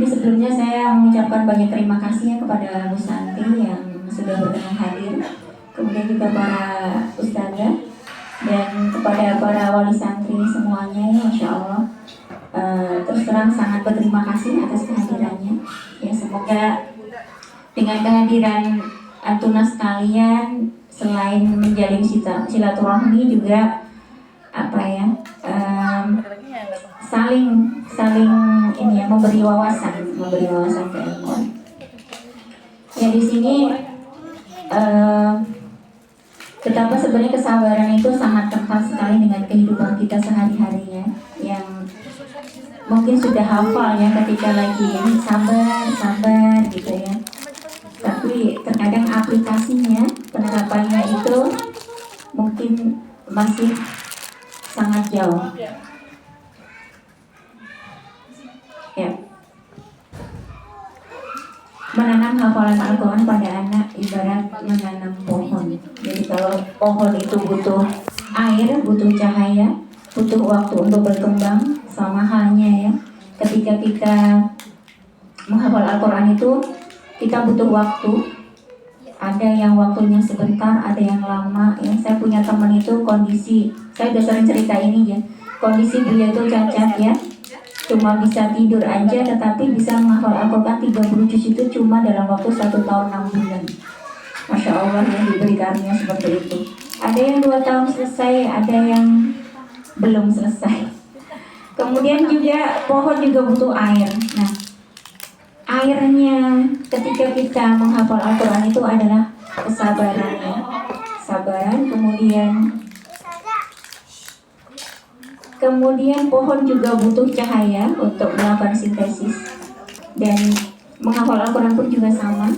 Ini sebelumnya saya mengucapkan banyak terima kasih ya kepada Bu Santi yang sudah berkenan hadir, kemudian juga para ustazah dan kepada para wali santri semuanya ya, Masya Allah. Terus terang sangat berterima kasih atas kehadirannya. Ya, semoga dengan kehadiran antunas sekalian, selain menjalin silaturahmi juga apa ya, saling ini ya, memberi wawasan keilmuan. Ya di sini betapa sebenarnya kesabaran itu sangat kental sekali dengan kehidupan kita sehari-harinya, yang mungkin sudah hafal ya ketika lagi ini sabar gitu ya. Tapi terkadang aplikasinya, penerapannya itu mungkin masih sangat jauh. Ya. Menanam hafalan Al-Quran pada anak ibarat menanam pohon. Jadi kalau pohon itu butuh air, butuh cahaya, butuh waktu untuk berkembang, sama halnya ya. Ketika kita menghafal Al-Quran itu, kita butuh waktu. Ada yang waktunya sebentar, ada yang lama ya. Saya punya teman itu kondisi, saya udah sering cerita ini ya. Kondisi beliau itu cacat ya, cuma bisa tidur aja, tetapi bisa menghafal Al-Quran 30 juz itu cuma dalam waktu 1 tahun 6 bulan. Masya Allah ya, diberi karunia seperti itu. Ada yang 2 tahun selesai, ada yang belum selesai. Kemudian juga pohon juga butuh air. Nah, airnya ketika kita menghafal Al-Quran itu adalah kesabaran ya. Sabaran, kemudian pohon juga butuh cahaya untuk melakukan sintesis, dan menghafal Al-Quran pun juga sama,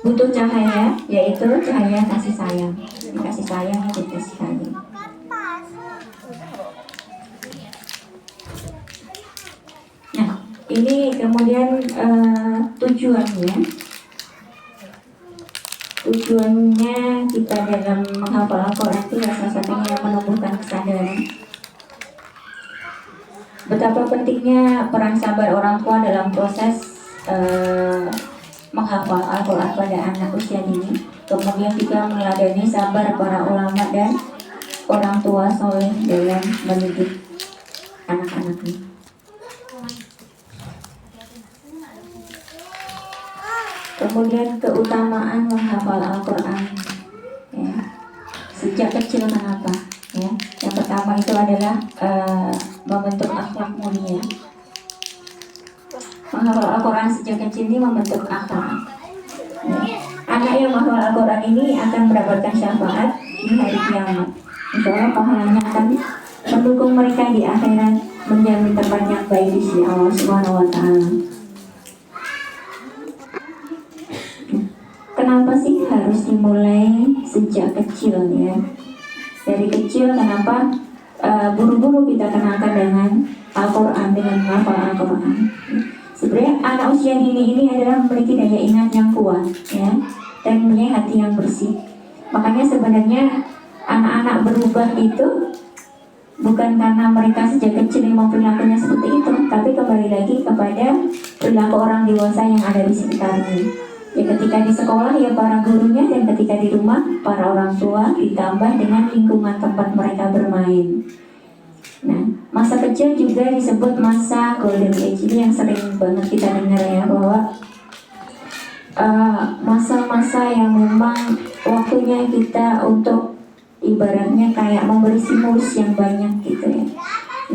butuh cahaya, yaitu cahaya kasih sayang. Kasih sayang itu sekali. Nah, ini kemudian tujuannya kita dalam menghafal Al-Quran itu salah satunya menumbuhkan kesadaran betapa pentingnya peran sabar orang tua dalam proses menghafal Al-Quran pada anak usia dini. Kemudian juga meneladani sabar para ulama dan orang tua soleh dalam mendidik anak-anaknya. Kemudian keutamaan menghafal Al-Quran ya. Sejak kecil kenapa? Ya. Yang pertama itu adalah membentuk akhlak mulia. Menghafal Al-Quran sejak kecil ini membentuk akhlak ya. Anak yang menghafal Al-Quran ini akan mendapatkan syafaat di hari kiamat. Insya Allah pahalanya akan mendukung mereka di akhirat, menjamin tempat yang baik di sisi Allah Subhanahu wa Ta'ala. Kenapa sih harus dimulai sejak kecil ya? Dari kecil kenapa buru-buru kita kenalkan dengan Al-Quran, dengan menghafal Al-Quran? Sebenarnya anak usia dini ini adalah memiliki daya ingat yang kuat ya, dan punya hati yang bersih. Makanya sebenarnya anak-anak berubah itu bukan karena mereka sejak kecil memang perilakunya seperti itu, tapi kembali lagi kepada perilaku orang dewasa yang ada di sekitarnya. Ya, ketika di sekolah ya para gurunya, dan ketika di rumah para orang tua, ditambah dengan lingkungan tempat mereka bermain. Nah, masa kecil juga disebut masa golden age. Ini yang sering banget kita dengar ya, bahwa masa-masa yang memang waktunya kita untuk ibaratnya kayak memberi stimulus yang banyak gitu ya.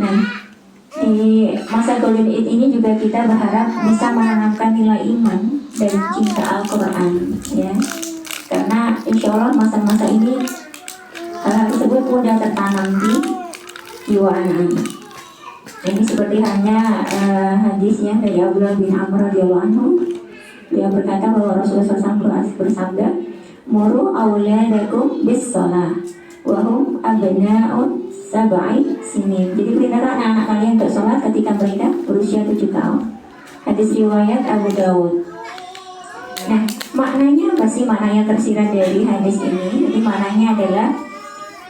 Nah, di masa golden age ini juga kita berharap bisa menanamkan nilai iman dan cinta Al-Quran ya, karena insya Allah masa-masa ini hal tersebut mudah tertanam di jiwa anak-anak. Ini seperti hanya hadisnya dari Abdullah bin Amr radhiyallahu anhu. Dia berkata bahwa Rasulullah SAW bersabda, "Muru auladakum bis-shalah wa hum abna'un sab'i sinin." Jadi perintahkan anak-anak kalian untuk sholat ketika mereka berusia 7 tahun. Hadis riwayat Abu Dawud. Nah, maknanya apa sih? Maknanya tersirat dari hadis ini. Jadi maknanya adalah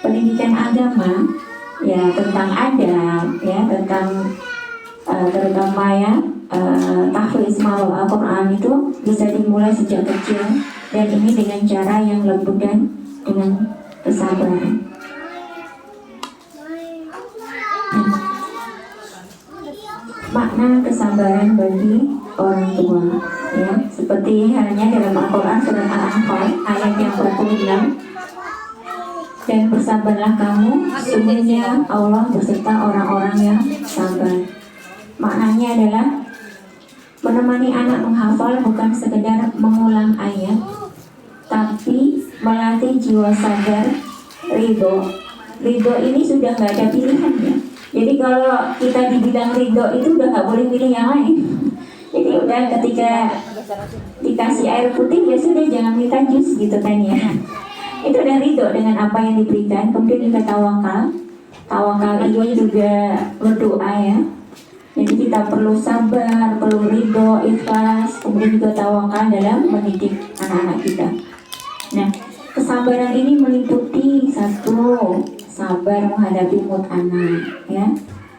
pendidikan agama ya, tentang adab ya, tentang terutama ya tahfiz Al-Quran itu bisa dimulai sejak kecil, dan ini dengan cara yang lembut dan dengan kesabaran. Makna kesabaran bagi orang tua, ya, seperti halnya dalam Al-Quran surat Al-Anfal ayat yang 46, dan bersabarlah kamu, sungguhnya Allah beserta orang-orang yang sabar. Maknanya adalah menemani anak menghafal bukan sekedar mengulang ayat, tapi melatih jiwa sabar, ridho. Ridho ini sudah nggak ada pilihannya. Jadi kalau kita dibilang ridho itu udah nggak boleh pilih yang lain. Jadi udah ketika dikasih air putih ya sudah, jangan minta jus gitu kan ya. Itu udah ridho dengan apa yang diberikan. Kemudian juga tawakal. Tawakal itu juga berdoa ya. Jadi kita perlu sabar, perlu ridho, ikhlas, kemudian juga tawakal dalam mendidik anak-anak kita. Nah, kesabaran ini meliputi satu, sabar menghadapi mood anak, ya.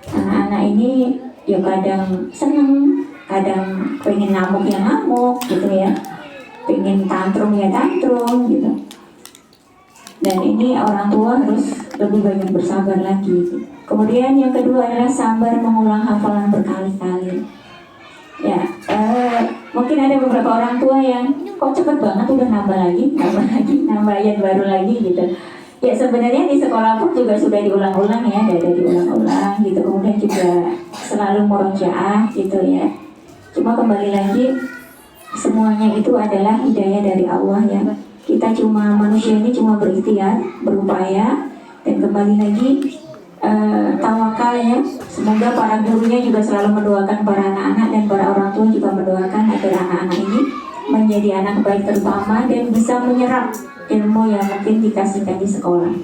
Anak-anak ini ya kadang seneng, kadang pengen ngamuk ya ngamuk, gitu ya. Pengen tantrum ya tantrum, gitu. Dan ini orang tua harus lebih banyak bersabar lagi. Kemudian yang kedua adalah sabar mengulang hafalan berkali-kali. Ya, mungkin ada beberapa orang tua yang kok cepet banget udah nambah lagi, nambah ayat baru lagi gitu. Ya sebenarnya di sekolah pun juga sudah diulang-ulang ya, ada diulang-ulang gitu. Kemudian juga selalu murojaah gitu ya. Cuma kembali lagi, semuanya itu adalah hidayah dari Allah ya. Kita cuma, manusia ini cuma berikhtiar, berupaya, dan kembali lagi tawakal ya. Semoga para gurunya juga selalu mendoakan para anak-anak, dan para orang tua juga mendoakan agar anak-anak ini menjadi anak baik terutama, dan bisa menyerap ilmu yang mungkin dikasihkan di sekolah.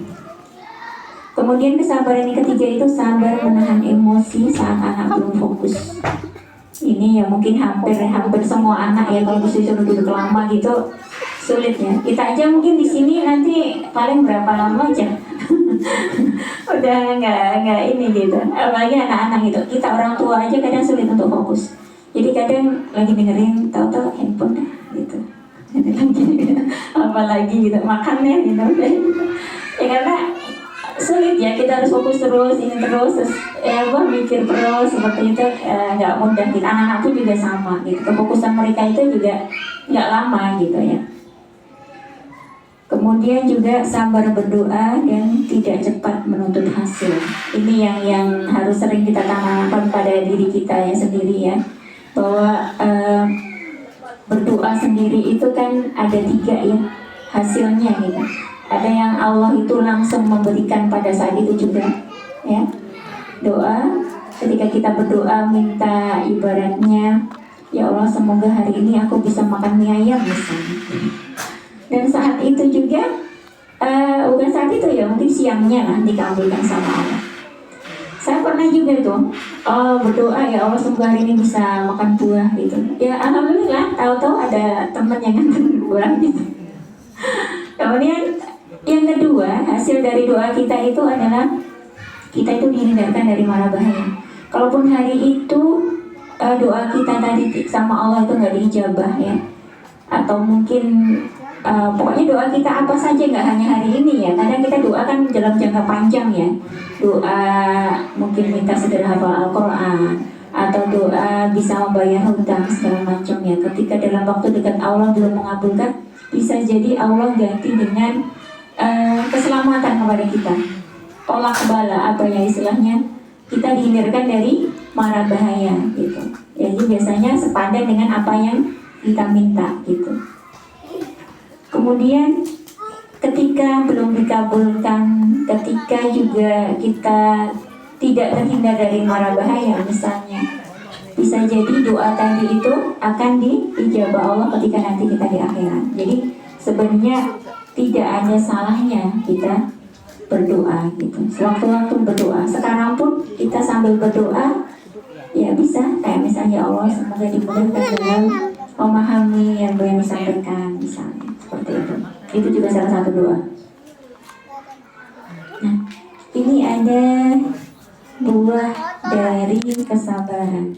Kemudian kesabaran yang ketiga itu sabar menahan emosi saat anak belum fokus. Ini ya mungkin hampir semua anak ya, kalau disuruh duduk lama gitu sulit ya. Kita aja mungkin di sini nanti paling berapa lama aja udah nggak ini gitu. Apalagi anak-anak gitu. Kita orang tua aja kadang sulit untuk fokus. Jadi kadang lagi dengerin tahu-tahu handphone dah gitu. Apalagi gitu makannya gitu. Ya karena sulit ya, kita harus fokus terus, ini terus mikir terus seperti itu, nggak mudah gitu. Anak-anak pun juga sama gitu. Kefokusan mereka itu juga nggak lama gitu ya. Kemudian juga sabar berdoa dan tidak cepat menuntut hasil. Ini yang harus sering kita tanamkan pada diri kita ya sendiri ya, bahwa berdoa sendiri itu kan ada 3 ya hasilnya gitu. Ada yang Allah itu langsung memberikan pada saat itu juga ya. Doa, ketika kita berdoa minta ibaratnya, ya Allah semoga hari ini aku bisa makan mie ayam misalnya. Dan saat itu juga bukan saat itu ya, mungkin siangnya lah dikabulkan sama Allah. Saya pernah juga tuh berdoa, ya Allah semoga hari ini bisa makan buah gitu. Ya alhamdulillah, tahu-tahu ada teman yang nganterin buah gitu. Kemudian yang kedua, hasil dari doa kita itu adalah kita itu dihindarkan dari mara bahaya. Kalaupun hari itu doa kita tadi sama Allah itu nggak diijabah ya, atau mungkin pokoknya doa kita apa saja, nggak hanya hari ini ya. Kadang kita doa kan dalam jangka panjang ya. Doa mungkin minta segera hafal Al-Quran, atau doa bisa membayar hutang segala macam ya. Ketika dalam waktu dekat Allah belum mengabulkan, bisa jadi Allah ganti dengan keselamatan kepada kita. Tolak bala, apa ya istilahnya, kita dihindarkan dari mara bahaya gitu. Jadi biasanya sepadan dengan apa yang kita minta gitu. Kemudian ketika belum dikabulkan, ketika juga kita tidak terhindar dari mara bahaya misalnya, bisa jadi doa tadi itu akan diijabah Allah ketika nanti kita di akhirat. Jadi sebenarnya tidak ada salahnya kita berdoa gitu. Sewaktu-waktu berdoa. Sekarang pun kita sambil berdoa ya bisa, kayak misalnya Allah semoga dimudahkan dalam memahami yang boleh disampaikan misalnya, seperti itu. Itu juga salah satu doa. Nah, ini ada buah dari kesabaran.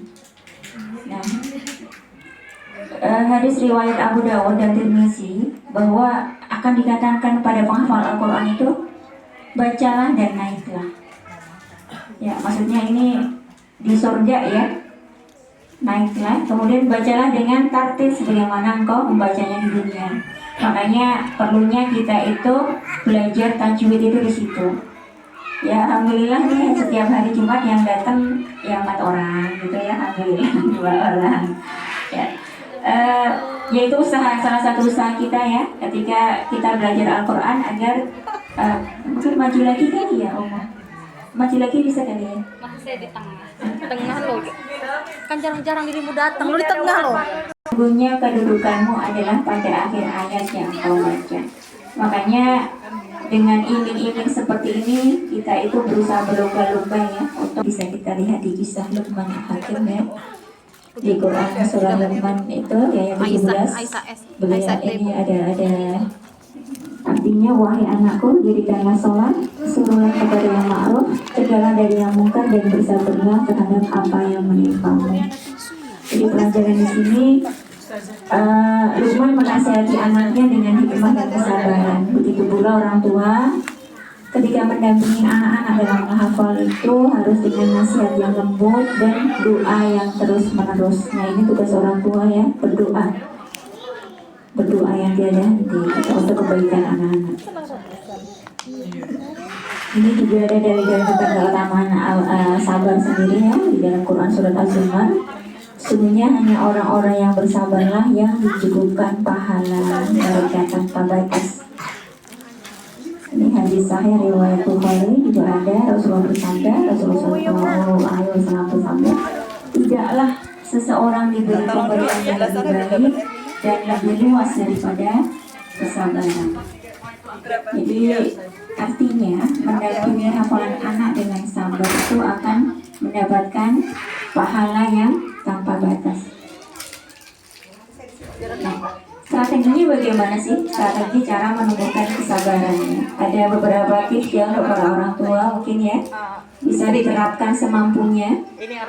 Nah, hadis riwayat Abu Dawud dan Tirmizi bahwa akan dikatakan pada penghafal Al-Quran itu, bacalah dan naiklah. Ya, maksudnya ini di surga ya, naiklah, kemudian bacalah dengan tartil sebagaimana engkau membacanya di dunia. Makanya perlunya kita itu belajar tajwid itu di situ. Ya, alhamdulillah nih setiap hari Jumat yang datang ya 4 orang gitu ya, alhamdulillah 2 orang. Ya, yaitu salah satu usaha kita ya, ketika kita belajar Al-Quran agar mungkin maju lagi kan ya, maju lagi bisa kali ya. Masih di tengah lo, kan jarang-jarang dirimu datang, lo di tengah lo. Sesungguhnya kedudukanmu adalah pada akhir ayat yang kau baca. Makanya dengan iming-iming seperti ini kita itu berusaha berlomba-lomba ya, untuk bisa kita lihat di kisah Luqman Hakim ya, di Quran surah Luqman itu ya yang 17. Beliau ini ada artinya, wahai anakku, dirikanlah sholat, suruhlah kepada yang ma'ruf, cegahlah dari yang mungkar, dan bersabarlah terhadap apa yang menimpamu. Jadi pelajaran di sini, Luqman menasihati anaknya dengan hikmah dan kesabaran. Begitu pula orang tua ketika mendampingi anak-anak dalam menghafal itu harus dengan nasihat yang lembut dan doa yang terus menerus. Nah, ini tugas orang tua ya, berdoa yang tiada henti untuk kebaikan anak-anak. Ini juga ada dari tentang keutamaan sabar sendiri ya, di dalam Quran surat Az-Zumar. Sesungguhnya hanya orang-orang yang bersabarlah yang dicukupkan pahala mereka tanpa batas. Ini hadis sahih riwayat Bukhari juga ada. Rasulullah bersabda, Rasulullah SAW bersabda, tidaklah seseorang diberi pemberian yang lebih baik dan lebih luas daripada kesabaran. Jadi artinya mendampingi hafalan anak dengan sabar itu akan mendapatkan pahala yang tanpa batas. Nah, strateginya bagaimana sih? Strategi cara menumbuhkan kesabarannya. Ada beberapa tips ya untuk para orang tua mungkin ya, bisa diterapkan semampunya.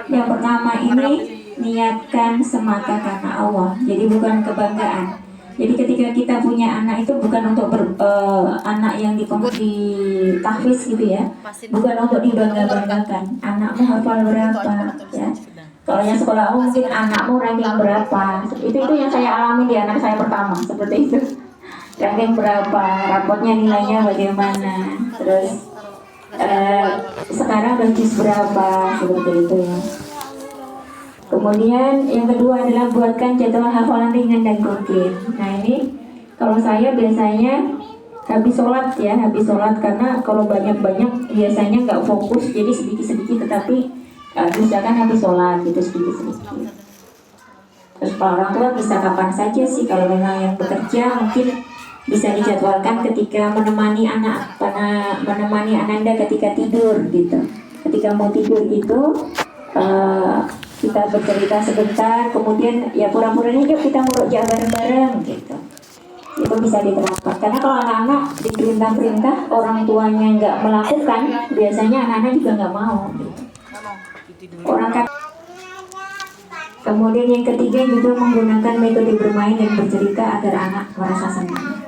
Yang pertama ini, niatkan semata karena Allah. Jadi bukan kebanggaan. Jadi ketika kita punya anak itu bukan untuk anak yang ditahfiz gitu ya, bukan untuk dibangga-banggakan. Anakmu hafal berapa ya? Kalau yang sekolah mungkin anakmu ranking berapa? Itu yang saya alami di anak saya pertama, seperti itu. Ranking berapa? Rapotnya nilainya bagaimana? Terus sekarang udah juz berapa? Seperti itu ya. Kemudian yang kedua adalah buatkan jadwal hafalan ringan dan rutin. Nah ini kalau saya biasanya habis sholat karena kalau banyak-banyak biasanya nggak fokus, jadi sedikit-sedikit tetapi misalkan habis sholat gitu sedikit-sedikit. Terus kalau orang tua bisa kapan saja sih, kalau memang yang bekerja mungkin bisa dijadwalkan ketika menemani ananda ketika tidur gitu. Ketika mau tidur itu kita bercerita sebentar, kemudian ya pura-puranya yuk kita murojaah bareng-bareng gitu. Itu bisa diterapkan, karena kalau anak-anak diperintah-perintah orang tuanya nggak melakukan, biasanya anak-anak juga nggak mau gitu. Kemudian yang ketiga juga menggunakan metode bermain dan bercerita agar anak merasa senang.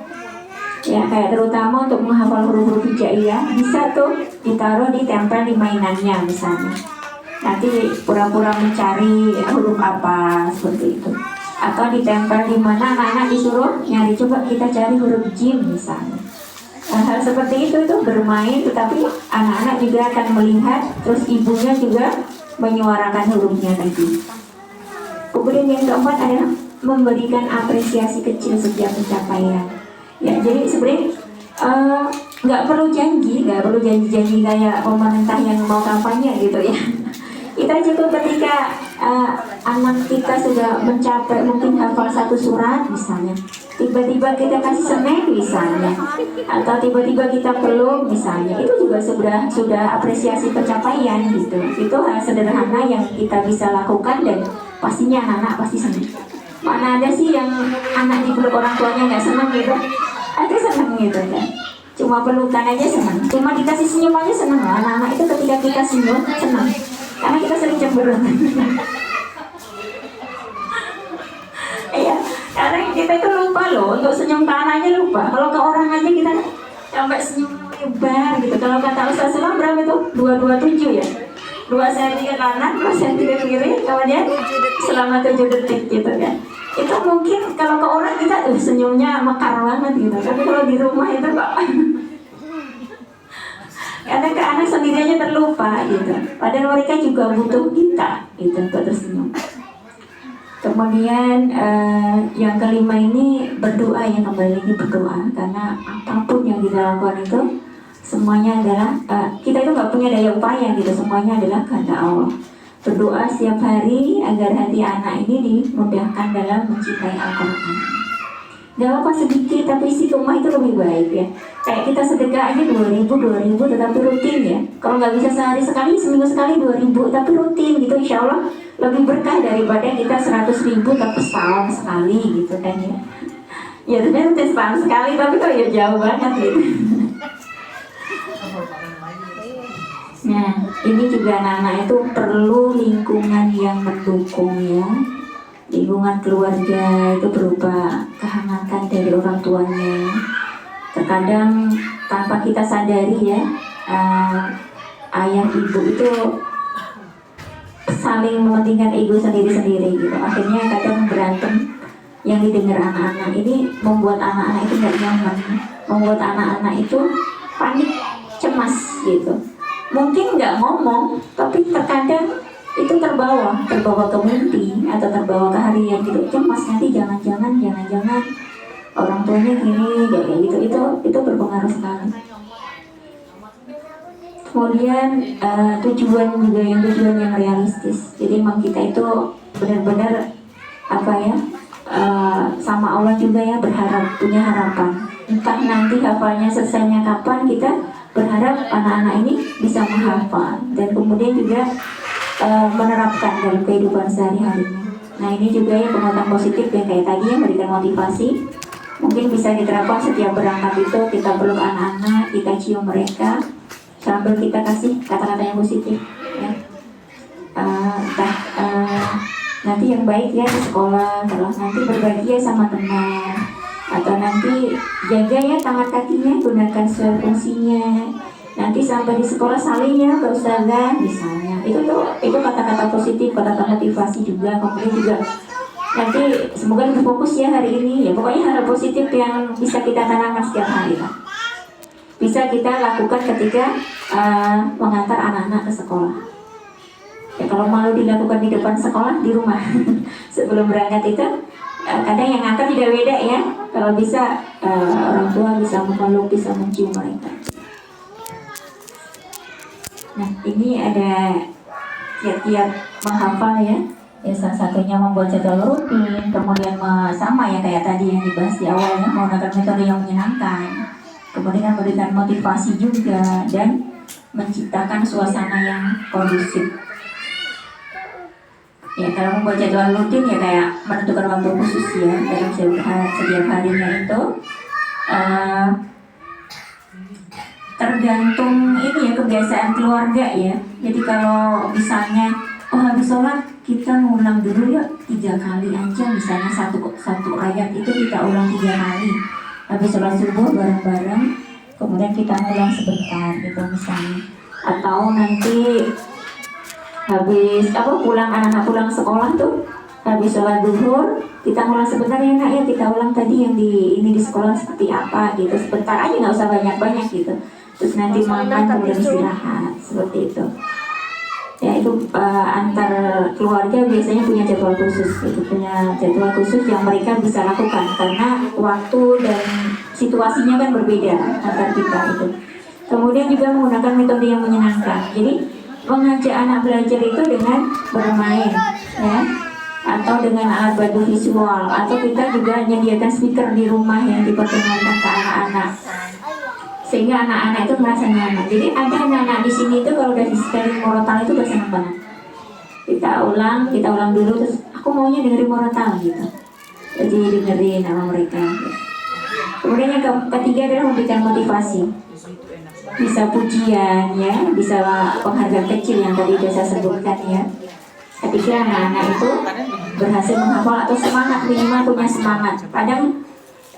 Ya, kayak terutama untuk menghafal huruf-huruf hijaiyah bisa tuh ditaruh ditempel di mainannya misalnya. Nanti pura-pura mencari huruf apa seperti itu. Atau ditempel di mana anak-anak disuruh nyari, coba kita cari huruf jim misalnya. Hal seperti itu bermain, tetapi anak-anak juga akan melihat, terus ibunya juga menyuarakan hurufnya tadi. Kemudian yang keempat adalah memberikan apresiasi kecil setiap pencapaian. Ya, jadi sebenarnya nggak perlu janji kayak pemerintah yang mau kampanye gitu ya. Kita cukup ketika anak kita sudah mencapai mungkin hafal 1 surat misalnya, tiba-tiba kita kasih senek misalnya, atau tiba-tiba kita peluk misalnya, itu juga sudah apresiasi pencapaian gitu. Itu hal sederhana yang kita bisa lakukan dan pastinya anak-anak pasti senang. Mana ada sih yang anak dipeluk orang tuanya nggak senang gitu? Ada senang gitu kan? Cuma pelukan aja senang, cuma dikasih senyum aja senang. Anak-anak itu ketika kita senyum senang. karena kita sering cemberut. Iya, karena kita itu lupa loh untuk senyum ke anaknya, lupa. Kalau ke orang aja kita sampai senyum lebar gitu. Kalau kata Ustaz Sulam berapa itu? 227 ya. 2 cm ke kanan, 2 cm ke kiri, kemudian selama 7 detik gitu kan. Itu mungkin kalau ke orang kita senyumnya mekar banget gitu. Tapi kalau di rumah itu kok kadang ke anak sendiri aja terlupa gitu. Padahal mereka juga butuh kita gitu untuk tersenyum. Kemudian yang kelima ini berdoa, yang kembali lagi berdoa, karena apapun yang kita lakukan itu semuanya adalah kita itu nggak punya daya upaya gitu, semuanya adalah kehendak Allah. Berdoa setiap hari agar hati anak ini dimudahkan dalam mencintai Al-Quran. Gak apa sedikit, tapi isi rumah itu lebih baik ya. Kayak kita sedekah aja 2.000 tetapi rutin ya. Kalau nggak bisa sehari sekali, seminggu sekali 2.000 tapi rutin gitu, insya Allah lebih berkah daripada kita 100.000 tapi setahun sekali gitu kan ya. Ya sebenarnya rutin setahun sekali tapi kok ya jauh banget gitu. Nah, ini juga anak-anak itu perlu lingkungan yang mendukung ya. Lingkungan keluarga itu berupa kehangatan dari orang tuanya. Terkadang tanpa kita sadari ya, ayah ibu itu saling mementingkan ego sendiri-sendiri gitu. Akhirnya kadang berantem yang didengar anak-anak ini membuat anak-anak itu nggak nyaman, membuat anak-anak itu panik, cemas gitu. Mungkin nggak ngomong, tapi terkadang itu terbawa ke mimpi atau terbawa ke harian gitu. Cemas nanti jangan-jangan orang tuanya gini kayak gitu. Itu berpengaruh sekali. Kemudian tujuan juga yang realistis. Jadi memang kita itu benar-benar apa ya, sama Allah juga ya, berharap, punya harapan. Entah nanti hafalnya selesainya kapan, kita berharap anak-anak ini bisa menghafal dan kemudian juga menerapkan dalam kehidupan sehari-harinya. Nah ini juga ya penguatan positif yang kayak tadi, yang memberikan motivasi. Mungkin bisa diterapkan setiap berangkat itu kita peluk anak-anak, kita cium mereka sambil kita kasih kata-kata yang positif ya. Nanti yang baik ya di sekolah, kalau nanti berbagi ya sama teman, atau nanti jaga ya tangan kakinya, gunakan sesuai fungsinya. Nanti sampai di sekolah saling ya Mbak Ustazah misalnya. Itu kata-kata positif, kata-kata motivasi juga. Kemudian juga nanti semoga lebih fokus ya hari ini ya. Pokoknya hal positif yang bisa kita tanamkan setiap hari lah. Bisa kita lakukan ketika mengantar anak-anak ke sekolah. Ya kalau malu dilakukan di depan sekolah, di rumah sebelum berangkat itu kadang yang ngantar tidak beda ya. Kalau bisa orang tua bisa memeluk, bisa mencium mereka. Nah ini ada tiap-tiap menghafal ya. Ya salah satunya membuat jadwal rutin, kemudian sama ya kayak tadi yang dibahas di awal ya, menggunakan metode yang menyenangkan, kemudian memberikan motivasi juga dan menciptakan suasana yang kondusif. Ya kalau membuat jadwal rutin ya kayak menentukan waktu khusus ya dalam setiap harinya itu tergantung ini ya kebiasaan keluarga ya. Jadi kalau misalnya habis sholat kita ngulang dulu ya 3 kali aja, misalnya satu ayat itu kita ulang 3 kali. Habis sholat subuh bareng-bareng, kemudian kita ngulang sebentar gitu misalnya. Atau nanti habis anak-anak pulang sekolah tuh, habis sholat zuhur kita ngulang sebentar ya nak ya, kita ulang tadi yang di sekolah seperti apa gitu, sebentar aja, nggak usah banyak-banyak gitu. Terus nanti makan kemudian istirahat seperti itu. Ya itu antar keluarga biasanya punya jadwal khusus gitu, punya jadwal khusus yang mereka bisa lakukan karena waktu dan situasinya kan berbeda antar kita itu. Kemudian juga menggunakan metode yang menyenangkan. Jadi mengajak anak belajar itu dengan bermain ya, atau dengan alat bantu visual, atau kita juga menyediakan speaker di rumah yang diperkenalkan ke anak-anak sehingga anak-anak itu merasa nyaman. Jadi ada anak-anak di sini itu kalau udah di-sharing murotal itu udah senang banget. Kita ulang dulu, terus aku maunya dengerin murotal gitu. Jadi dengerin sama mereka. Kemudian yang ketiga adalah memberikan motivasi. bisa pujian ya, bisa penghargaan kecil yang tadi sudah saya sebutkan ya. Ketika anak-anak itu berhasil menghafal atau semangat, minimal punya semangat. Kadang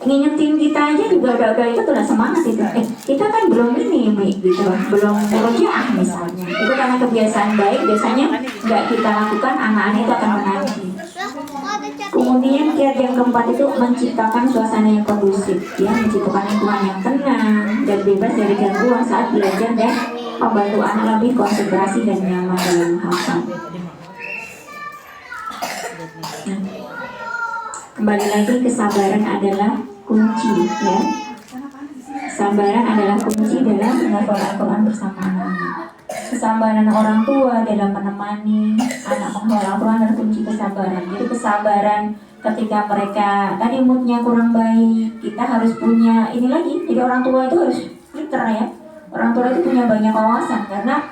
ngingetin kita aja juga udah itu udah semangat itu. Kita kan belum ini gitu, belum murojaah misalnya. Itu karena kebiasaan baik biasanya nggak kita lakukan, anak-anak itu akan menanti. Kemudian kiat yang keempat itu menciptakan suasana yang kondusif, ya, menciptakan lingkungan yang tenang dan bebas dari gangguan saat belajar dan membantu anak lebih konsentrasi dan nyaman dalam menghafal. Nah, kembali lagi, kesabaran adalah kunci ya. Kesabaran adalah kunci dalam menghafal Al-Quran bersama anak-anak. Kesabaran orang tua dalam menemani anak menghafal Al-Quran adalah kunci kesabaran. Jadi kesabaran ketika mereka tadi moodnya kurang baik, kita harus punya ini lagi. Jadi orang tua itu harus pinter ya. Orang tua itu punya banyak wawasan karena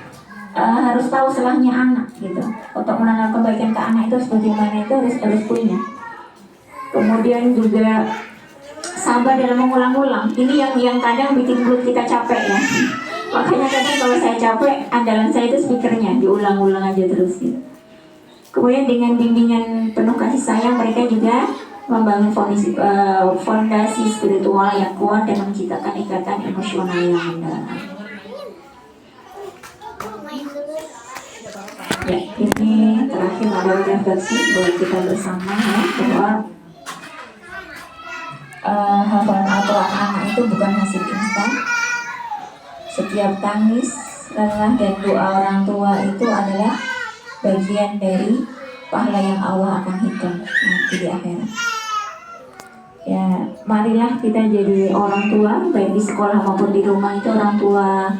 harus tahu salahnya anak gitu. Untuk menanam kebaikan ke anak itu bagaimana itu harus punya. Kemudian juga sabar dalam mengulang-ulang. Ini yang kadang bikin mulut kita capek ya. Makanya kadang kalau saya capek, andalan saya itu speakernya, diulang-ulang aja terus gitu. Kemudian dengan bimbingan penuh kasih sayang, mereka juga membangun fondasi spiritual yang kuat dan menciptakan ikatan emosional yang mendalam. Ya, ini terakhir ada refleksi buat kita bersama ya, bahwa hafalan Al-Quran anak itu bukan hasil instan. Setiap tangis, lelah dan doa orang tua itu adalah bagian dari pahala yang Allah akan hitung nanti di akhirat. Ya, marilah kita jadi orang tua baik di sekolah maupun di rumah itu orang tua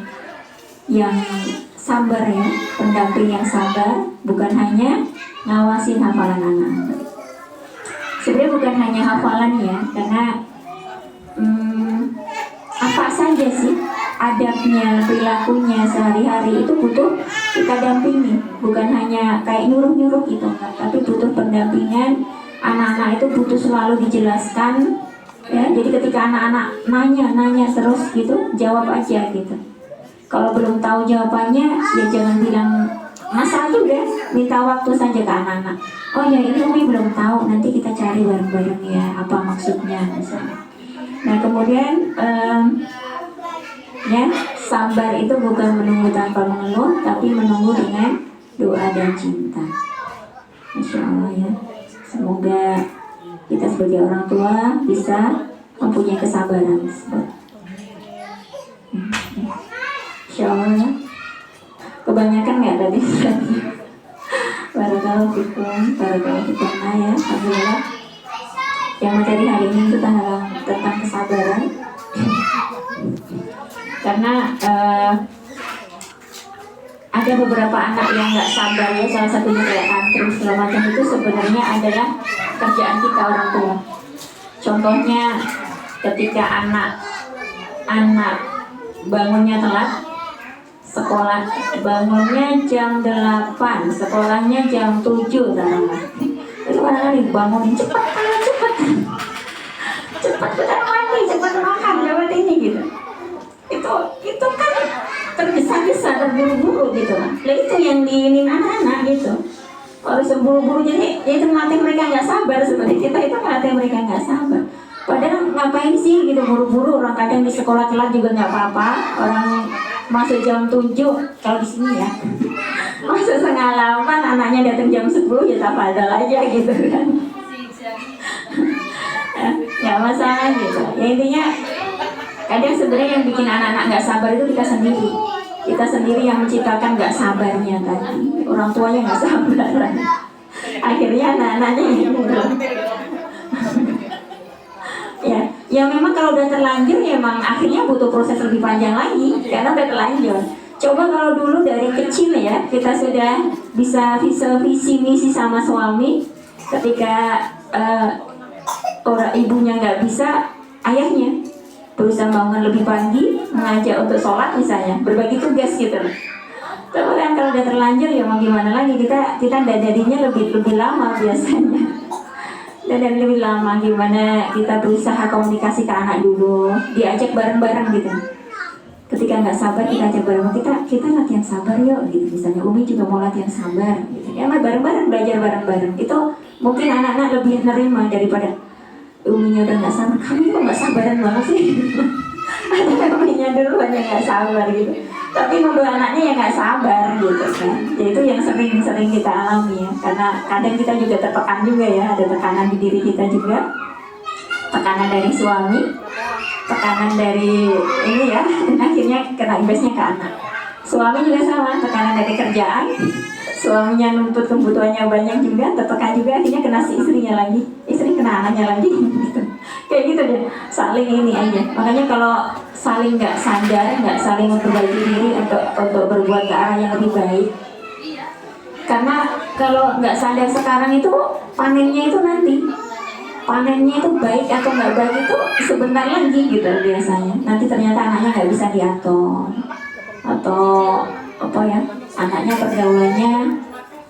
yang sabar ya, pendamping yang sabar, bukan hanya ngawasin hafalan anak. Sebenarnya bukan hanya hafalan ya, karena apa saja sih adabnya, perilakunya sehari-hari itu butuh kita dampingi, bukan hanya kayak nyuruh-nyuruh gitu, tapi butuh pendampingan. Anak-anak itu butuh selalu dijelaskan ya. Jadi ketika anak-anak nanya terus gitu, jawab aja gitu. Kalau belum tahu jawabannya, ya jangan bilang ngasal juga, minta waktu saja ke anak-anak. Oh ya ini Umi belum tahu, nanti kita cari bareng-bareng ya, apa maksudnya misalnya. Nah kemudian ya, sabar itu bukan menunggu tanpa mengeluh, tapi menunggu dengan doa dan cinta. Masya Allah ya. Semoga kita sebagai orang tua bisa mempunyai kesabaran tersebut. Insya Allah ya. Kebanyakan nggak tadi? Barakallahu fikum, barakallahu fikum ya. Alhamdulillah. Yang materi hari ini itu tentang kesabaran. Karena ada beberapa anak yang nggak sabar ya, salah satunya kayak tantrum segala macam, itu sebenarnya adalah kerjaan kita orang tua. Contohnya ketika anak bangunnya telat, sekolah bangunnya jam 8, sekolahnya jam 7 taruhlah. Itu kadang-kadang dibangunin cepat benar mandi, cepat makan, lewat ini gitu. Itu kan tergesa-gesa, terburu-buru gitu lah. Itu yang diinin anak-anak gitu. Kalau seburu-buru jadi itu melatih mereka nggak sabar. Seperti kita itu melatih mereka nggak sabar. Padahal ngapain sih gitu buru-buru, orang kadang di sekolah telat juga nggak apa-apa. Orang masuk jam 7, kalau di sini ya masuk setengah 8, anaknya datang jam 10 ya tafadhol aja gitu kan. Nggak masalah gitu. Ya intinya kadang sebenarnya yang bikin anak-anak nggak sabar itu kita sendiri yang menciptakan nggak sabarnya tadi. Orang tuanya nggak sabar, akhirnya anak-anaknya ya memang kalau udah terlanjur ya emang akhirnya butuh proses lebih panjang lagi karena udah terlanjur. Coba kalau dulu dari kecil ya kita sudah bisa visi misi sama suami, ketika orang ibunya nggak bisa, ayahnya berusaha bangun lebih pagi, mengajak untuk sholat misalnya, berbagi tugas gitu. Tapi kan kalau udah terlanjur ya mau gimana lagi, kita dadadinya lebih lama biasanya. Dan lebih lama gimana kita berusaha komunikasi ke anak dulu, diajak bareng-bareng gitu. ketika nggak sabar kita ajak bareng, kita latihan sabar yuk gitu. Misalnya Umi juga mau latihan sabar gitu. Ya bareng-bareng belajar bareng-bareng. Itu mungkin anak-anak lebih nerima daripada Uminya udah nggak sabar, kami kok nggak sabaran banget sih. Ada Uminya dulu yang nggak sabar gitu, tapi nuduh anaknya yang nggak sabar gitu kan. Ya itu yang sering kita alami ya, karena kadang kita juga tertekan juga ya, ada tekanan di diri kita juga, tekanan dari suami, tekanan dari ini ya, akhirnya kena imbasnya ke anak. Suami juga sama, tekanan dari kerjaan, suaminya nuntut kebutuhannya banyak juga, tertekan juga, akhirnya kena si istrinya lagi, istri kena anaknya lagi gitu. Kayak gitu deh, saling ini aja. Makanya kalau saling nggak sadar, nggak saling memperbaiki diri untuk berbuat ke arah yang lebih baik, karena kalau nggak sadar sekarang itu panennya itu nanti, panennya itu baik atau nggak baik itu sebentar lagi gitu biasanya. Nanti ternyata anaknya nggak bisa diatur, atau apa ya, anaknya pergaulannya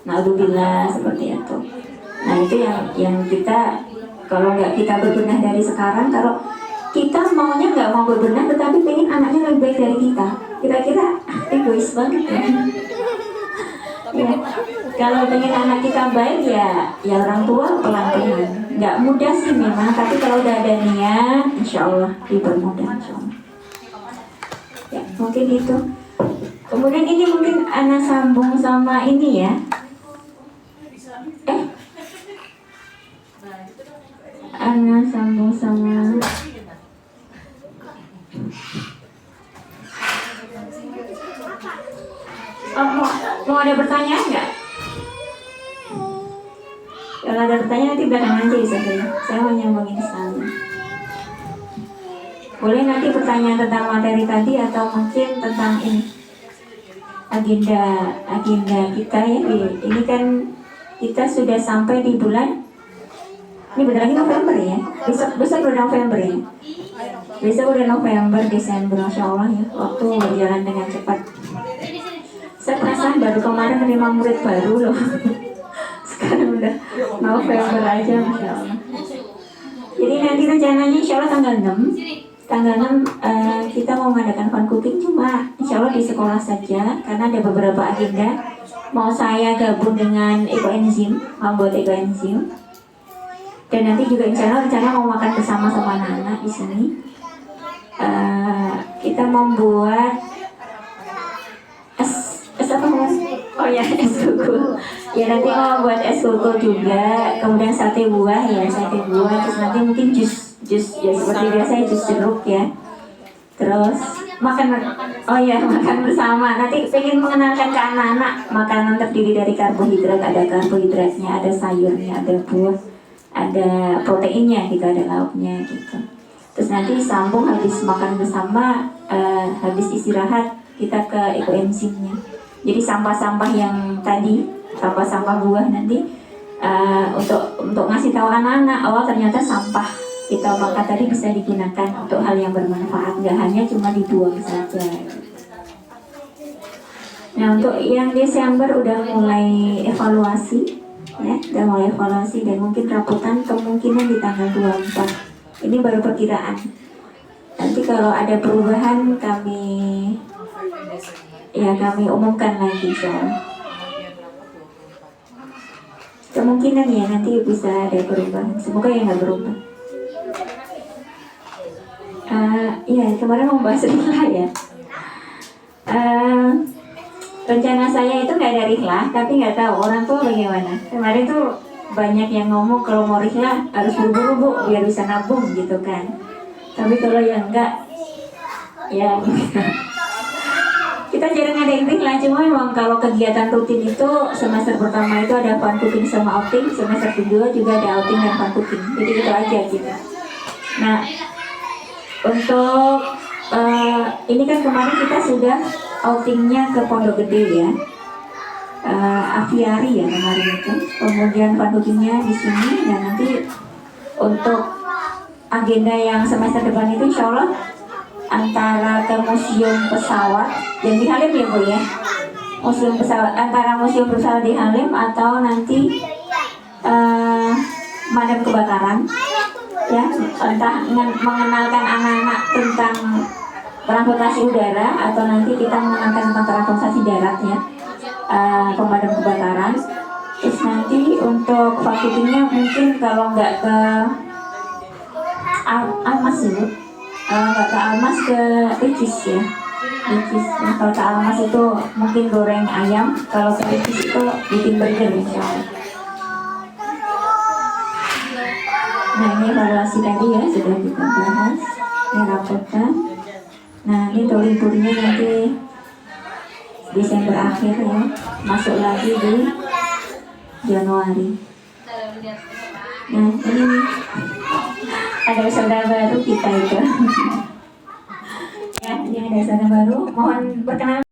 naudzubillah seperti itu. Nah itu yang kita, kalau nggak kita berbenah dari sekarang, kalau kita maunya nggak mau berbenah tetapi pengen anaknya lebih baik dari kita, kira-kira egois banget ya. Ya, kalau pengen anak kita baik ya orang tua pelan-pelan, nggak mudah sih memang, tapi kalau udah ada niat, insya Allah dipermudah, insya Allah. Ya mungkin itu. Kemudian ini mungkin Ana sambung sama ini ya. Ana sambung sama mau ada pertanyaan nggak? Kalau ada pertanyaan nanti belakangan aja bisa saya mau nyambungin sana. Boleh nanti pertanyaan tentang materi tadi atau mungkin tentang ini agenda kita ya. Ini kan kita sudah sampai di bulan, ini bentar lagi November ya. Besok udah November ya. Besok udah November, Desember, Masya Allah ya. Waktu berjalan dengan cepat. Saya perasaan baru kemarin menerima murid baru loh. Sekarang udah November aja, Masya Allah. Jadi nanti rencananya insya Allah tanggal 6 kita mau mengadakan fun cooking, cuma insya Allah di sekolah saja karena ada beberapa agenda. Mau saya gabung dengan ekoenzim, membuat ekoenzim, dan nanti juga insya Allah rencana mau makan bersama sama anak-anak di sini. Kita membuat es apa mas? Oh ya, es kuku. Ya nanti mau buat es kuku juga, kemudian sate buah ya, sate buah, terus nanti mungkin jus ya seperti biasa jus jeruk ya. Terus makan bersama. Nanti pengen mengenalkan ke anak-anak makanan terdiri dari karbohidrat, ada karbohidratnya, ada sayurnya, ada buah, ada proteinnya gitu, ada lauknya gitu. Terus nanti sambung habis makan bersama, habis istirahat kita ke ekoenzimnya. Jadi sampah-sampah yang tadi, sampah-sampah buah nanti untuk ngasih tahu anak-anak, oh ternyata sampah kita makan tadi bisa digunakan untuk hal yang bermanfaat, nggak hanya cuma dibuang saja. Nah untuk yang Desember udah mulai evaluasi ya, udah mulai evaluasi dan mungkin raputan kemungkinan di tanggal 24. Ini baru perkiraan. Nanti kalau ada perubahan kami umumkan lagi soal. Kemungkinan ya nanti bisa ada perubahan. Semoga ya nggak berubah. Iya kemarin mau bahas rihlah ya. Rencana saya itu nggak ada rihlah, tapi nggak tahu orang tua bagaimana. Kemarin tuh banyak yang ngomong kalau mau rihlah harus buru-buru bu, biar bisa nabung gitu kan. Tapi kalau yang enggak, ya kita jarang ada yang rihlah. Cuma memang kalau kegiatan rutin itu semester pertama itu ada fun cooking sama outing, semester kedua juga ada outing dan fun cooking. Jadi itu aja gitu. Nah untuk ini kan kemarin kita sudah outingnya ke Pondok Gede ya, aviari ya kemarin itu. Kemudian fun cookingnya di sini, dan nanti untuk agenda yang semester depan itu insya Allah antara ke museum pesawat yang di Halim ya bu ya, museum pesawat, antara museum pesawat di Halim atau nanti madam kebakaran ya, entah mengenalkan anak-anak tentang transportasi udara atau nanti kita menggunakan tentang transportasi darat ya, pemadam kebakaran. Terus nanti untuk fakultinya mungkin kalau nggak ke Almas dulu, nggak ke Almas ke Ricis ya. Ricis. Nah, kalau ke Almas itu mungkin goreng ayam, kalau ke Ricis itu bikin burger misalnya. Nah ini evaluasi tadi ya sudah kita bahas, ini raportan. Nah ini libur-liburnya nanti Desember akhir ya, masuk lagi di Januari. Nah ini ada saudara baru kita itu. Ya, ini ada saudara baru. Mohon perkenalan.